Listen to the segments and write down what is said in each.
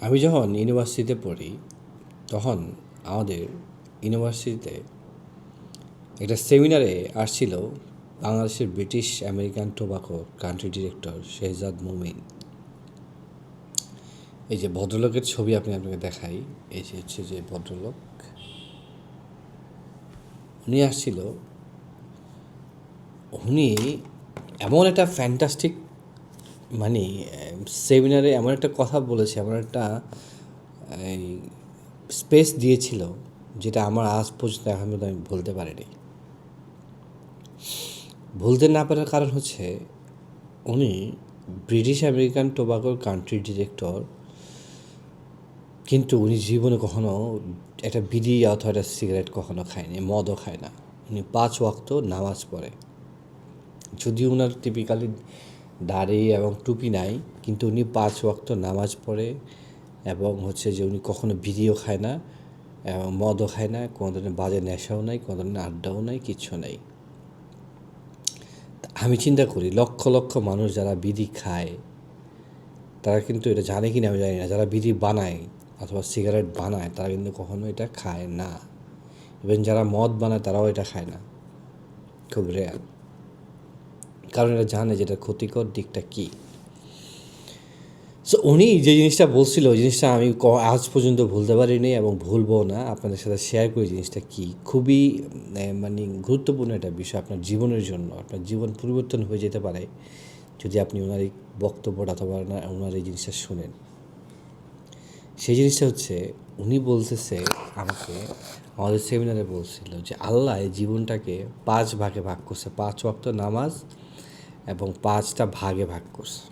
আমি যখন ইউনিভার্সিটিতে পড়ি তখন আমাদের ইউনিভার্সিটিতে একটা সেমিনারে আসছিল বাংলাদেশের British American tobacco country director Shehzad মুমিন। এই যে ভদ্রলোকের ছবি আপনাকে দেখাই, এই যে হচ্ছে যে ভদ্রলোক, উনি আসছিল। উনি এমন একটা ফ্যান্টাস্টিক মানে সেমিনারে এমন একটা কথা বলেছে, এমন একটা এই স্পেস দিয়েছিল যেটা আমার আজ পর্যন্ত এখন পর্যন্ত আমি বলতে পারিনি। ভুলতে না পারার কারণ হচ্ছে উনি ব্রিটিশ আমেরিকান টোবাকোর কান্ট্রি ডিরেক্টর, কিন্তু উনি জীবনে কখনো একটা বিড়ি অথবা একটা সিগারেট কখনো খায়নি, মদও খায় না। উনি 5 ওয়াক্ত নামাজ পড়ে। যদিও ওনার টিপিক্যালি দাড়ি এবং টুপি নাই, কিন্তু উনি 5 ওয়াক্ত নামাজ পড়ে এবং হচ্ছে যে উনি কখনো বিড়িও খায় না এবং মদও খায় না, কোনো ধরনের বাজে নেশাও নাই, কোনো ধরনের আড্ডাও নাই, কিচ্ছু নেই। আমি চিন্তা করি লক্ষ লক্ষ মানুষ যারা বিড়ি খায় তারা কিন্তু এটা জানে কি না আমি জানি না, যারা বিড়ি বানায় অথবা সিগারেট বানায় তারা কিন্তু কখনো এটা খায় না। ইভেন যারা মদ বানায় তারাও এটা খায় না, খুব রেয়ার। কারণ এটা জানে যে এটা ক্ষতিকর দিকটা কী। সো উনি যে জিনিসটা বলছিল ওই জিনিসটা আমি আজ পর্যন্ত ভুলতে পারিনি এবং ভুলবো না। আপনাদের সাথে শেয়ার করি জিনিসটা কী, খুবই মানে গুরুত্বপূর্ণ একটা বিষয় আপনার জীবনের জন্য। আপনার জীবন পরিবর্তন হয়ে যেতে পারে যদি আপনি ওনার এই বক্তব্যটা অথবা ওনার এই জিনিসটা শুনেন। সেই জিনিসটা হচ্ছে উনি বলতেছে আমাকে, আমাদের সেমিনারে বলছিল যে আল্লাহ এই জীবনটাকে 5 ভাগে ভাগ করছে, 5 ওয়াক্ত নামাজ এবং 5টা ভাগে ভাগ করছে।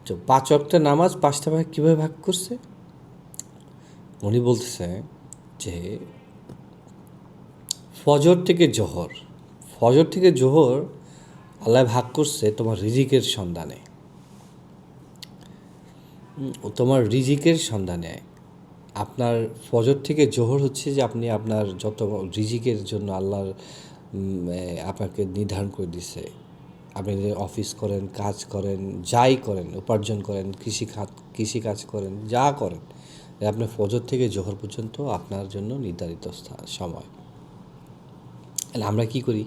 তো 5 ওয়াক্ত নামাজ 5টা ভাগে কীভাবে ভাগ করছে? উনি বলতেছে যে ফজর থেকে জোহর, ফজর থেকে জোহর আল্লাহ ভাগ করছে তোমার রিজিকের সন্ধানে, তোমার রিজিকের সন্ধানে। আপনার ফজর থেকে জোহর হচ্ছে যে আপনি আপনার যত রিজিকের জন্য আল্লাহর আপনাকে নির্ধারণ করে দিছে। আপনি অফিস করেন, কাজ করেন, যাই করেন, উপার্জন করেন, কৃষিকাজ করেন, যা করেন, আপনার ফজর থেকে জোহর পর্যন্ত আপনার জন্য নির্ধারিত সময়। তাহলে আমরা কী করি?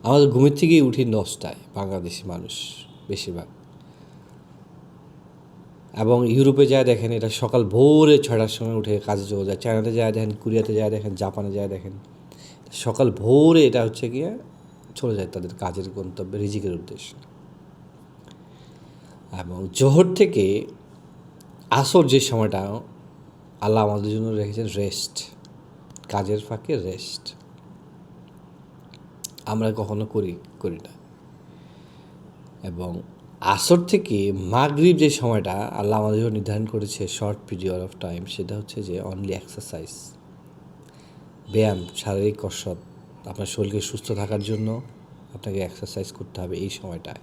আমাদের ঘুমের থেকেই উঠি 9টায় বাংলাদেশি মানুষ বেশিরভাগ, এবং ইউরোপে যায় দেখেন এটা সকাল ভোরে 6টার সময় উঠে কাজে চলে যায়। চায়নাতে যায় দেখেন, কোরিয়াতে যায় দেখেন, জাপানে যায় দেখেন, সকাল ভোরে এটা হচ্ছে গিয়ে চলে যায় তাদের কাজের গন্তব্যে, রিজিকের উদ্দেশ্যে। এবং জোহর থেকে আসর যে সময়টা আল্লাহ আমাদের জন্য রেখেছেন রেস্ট, কাজের ফাঁকে রেস্ট, আমরা কখনো করি না। এবং আসর থেকে মাগরিব যে সময়টা আল্লাহ আমাদের জন্য নির্ধারণ করেছে শর্ট পিরিয়ড অফ টাইম, সেটা হচ্ছে যে অনলি এক্সারসাইজ, ব্যায়াম, শারীরিক কসরত। আপনার শরীরকে সুস্থ থাকার জন্য আপনাকে এক্সারসাইজ করতে হবে এই সময়টায়।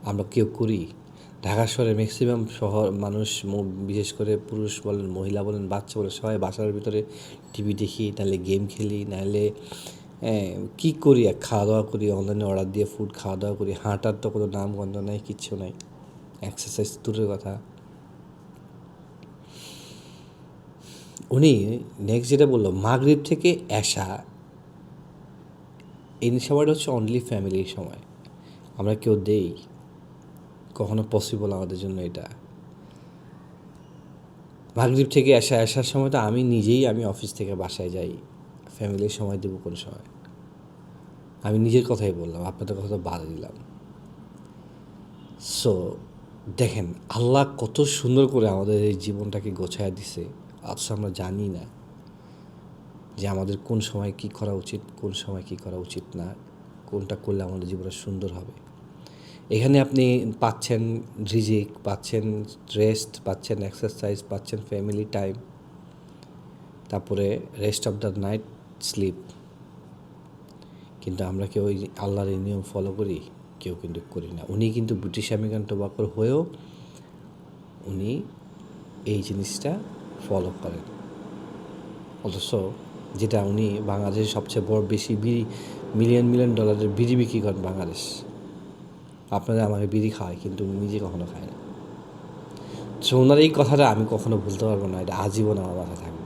আমরা কেউ করি? ঢাকা শহরে ম্যাক্সিমাম মানুষ, বিশেষ করে পুরুষ বলেন, মহিলা বলেন, বাচ্চা বলেন, সবাই বাসার ভিতরে টিভি দেখি, নাহলে গেম খেলি, নাহলে কী করি, খাওয়া দাওয়া করি, অনলাইনে অর্ডার দিয়ে ফুড খাওয়া দাওয়া করি। হাঁটার তো কোনো নাম গন্ধ নাই, কিচ্ছু নাই, এক্সারসাইজ দূরের কথা। উনি নেক্সট যেটা বললো মাগরিব থেকে এশা, এই সময়টা হচ্ছে অনলি ফ্যামিলির সময়। আমরা কেউ দেই? কখনো পসিবল আমাদের জন্য এটা? মাগরিব থেকে আসার সময় তো আমি অফিস থেকে বাসায় যাই, ফ্যামিলির সময় দেবো কোন সময়? আমি নিজের কথাই বললাম, আপনাদের কথা তো বাদ দিলাম। সো দেখেন আল্লাহ কত সুন্দর করে আমাদের এই জীবনটাকে গোছায় দিছে, অথচ আমরা জানি না যে আমাদের কোন সময় কী করা উচিত, কোন সময় কী করা উচিত না, কোনটা করলে আমাদের জীবনটা সুন্দর হবে। এখানে আপনি পাচ্ছেন রিজিক, পাচ্ছেন রেস্ট, পাচ্ছেন এক্সারসাইজ, পাচ্ছেন ফ্যামিলি টাইম, তারপরে rest of the night sleep. কিন্তু আমরা কেউ ওই আল্লাহর এই নিয়ম ফলো করি? কেউ কিন্তু করি না। উনি কিন্তু ব্রিটিশ আমেরিকান টোবাকোর হয়েও উনি এই জিনিসটা ফলো করেন, অথচ যেটা উনি বাংলাদেশের সবচেয়ে বড় বেশি মিলিয়ন ডলারের বিড়ি বিক্রি করেন বাংলাদেশ। আপনারা আমাকে বিড়ি খাওয়ায়, কিন্তু উনি নিজে কখনো খায় না। সো ওনার এই কথাটা আমি কখনো ভুলতে পারবো না, এটা আজীবন আমার মাথায় থাকবে।